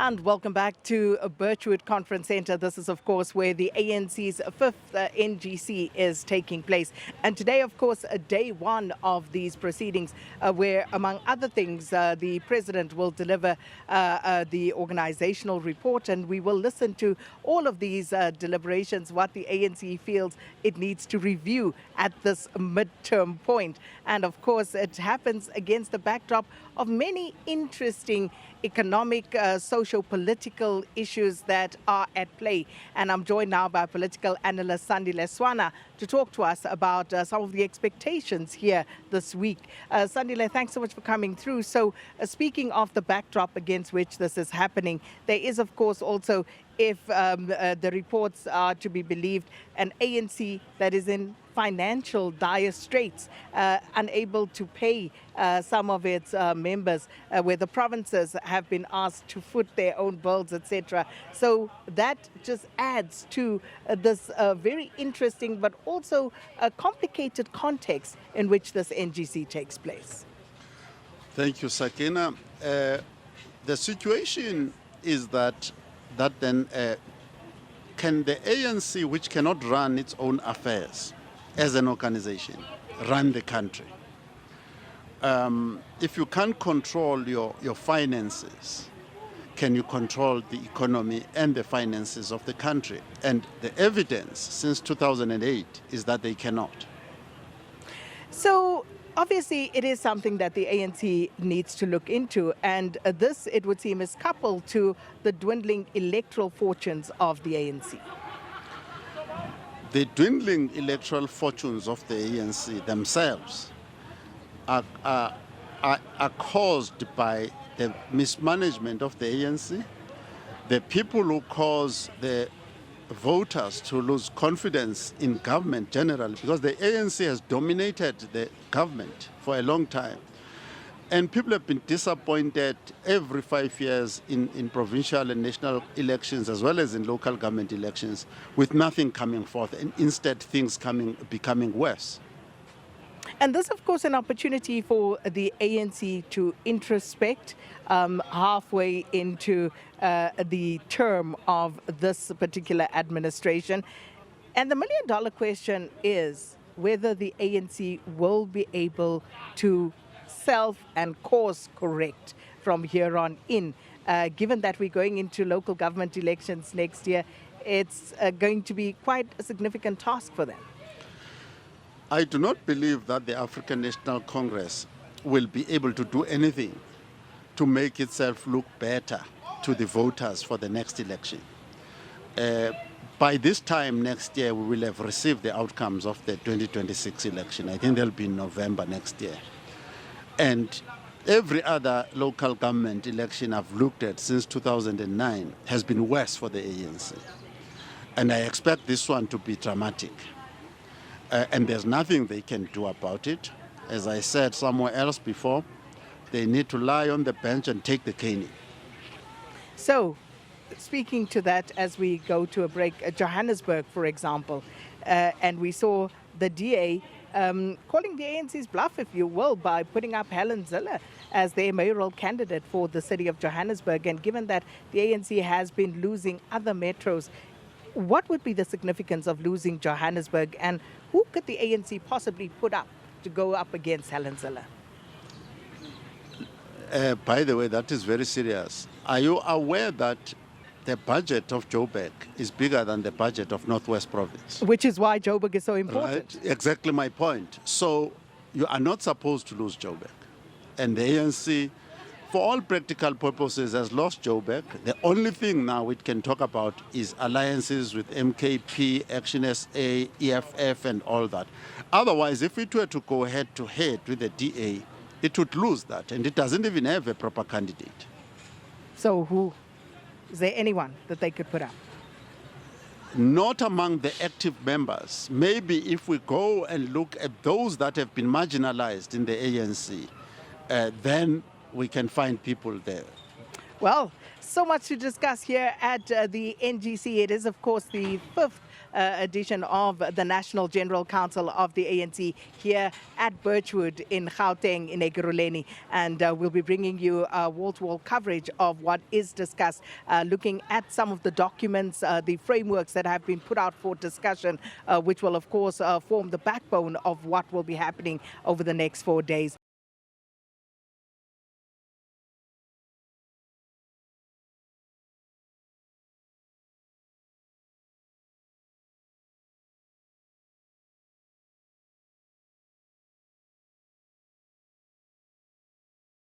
And welcome back to Birchwood Conference Centre. This is, of course, where the ANC's 5th NGC is taking place. And today, of course, day one of these proceedings, where, among other things, the President will deliver the organisational report, and we will listen to all of these deliberations, what the ANC feels it needs to review at this midterm point. And, of course, it happens against the backdrop of many interesting economic, socio-political issues that are at play. And I'm joined now by political analyst Sandile Swana to talk to us about some of the expectations here this week. Sandile, thanks so much for coming through. So speaking of the backdrop against which this is happening, there is, of course, also, if the reports are to be believed, an ANC that is in financial dire straits, unable to pay some of its members, where the provinces have been asked to foot their own bills, etc. So that just adds to this very interesting but also a complicated context in which this NGC takes place. Thank you, Sakina. The situation is that then can the ANC, which cannot run its own affairs as an organization, run the country? If you can't control your finances, can you control the economy and the finances of the country? And the evidence since 2008 is that they cannot. So obviously, it is something that the ANC needs to look into, and this, it would seem, is coupled to the dwindling electoral fortunes of the ANC. The dwindling electoral fortunes of the ANC themselves are caused by the mismanagement of the ANC, the people who cause the voters to lose confidence in government generally, because the ANC has dominated the government for a long time. And people have been disappointed every 5 years in provincial and national elections, as well as in local government elections, with nothing coming forth, and instead things becoming worse. And this, of course, an opportunity for the ANC to introspect halfway into the term of this particular administration. And the million-dollar question is whether the ANC will be able to self and course correct from here on in. Given that we're going into local government elections next year, it's going to be quite a significant task for them. I do not believe that the African National Congress will be able to do anything to make itself look better to the voters for the next election. By this time next year, we will have received the outcomes of the 2026 election. I think they'll be in November next year. And every other local government election I've looked at since 2009 has been worse for the ANC. And I expect this one to be dramatic. And there's nothing they can do about it. As I said somewhere else before, they need to lie on the bench and take the caning. So, speaking to that as we go to a break, Johannesburg, for example, and we saw the DA calling the ANC's bluff, if you will, by putting up Helen Zille as their mayoral candidate for the city of Johannesburg. And given that the ANC has been losing other metros, what would be the significance of losing Johannesburg, and who could the ANC possibly put up to go up against Helen Zille? By the way, that is very serious. Are you aware that the budget of Joburg is bigger than the budget of Northwest Province? Which is why Joburg is so important. Right? Exactly my point. So you are not supposed to lose Joburg. And the ANC, for all practical purposes, has lost Joburg. The only thing now it can talk about is alliances with MKP, Action SA, EFF, and all that. Otherwise, if it were to go head-to-head with the DA, it would lose that, and it doesn't even have a proper candidate. So who? Is there anyone that they could put up? Not among the active members. Maybe if we go and look at those that have been marginalized in the ANC, then we can find people there. Well, so much to discuss here at the NGC. It is, of course, the 5th edition of the National General Council of the ANC here at Birchwood in Gauteng in Ekurhuleni. And we'll be bringing you wall-to-wall coverage of what is discussed, looking at some of the documents, the frameworks that have been put out for discussion, which will, of course, form the backbone of what will be happening over the next 4 days.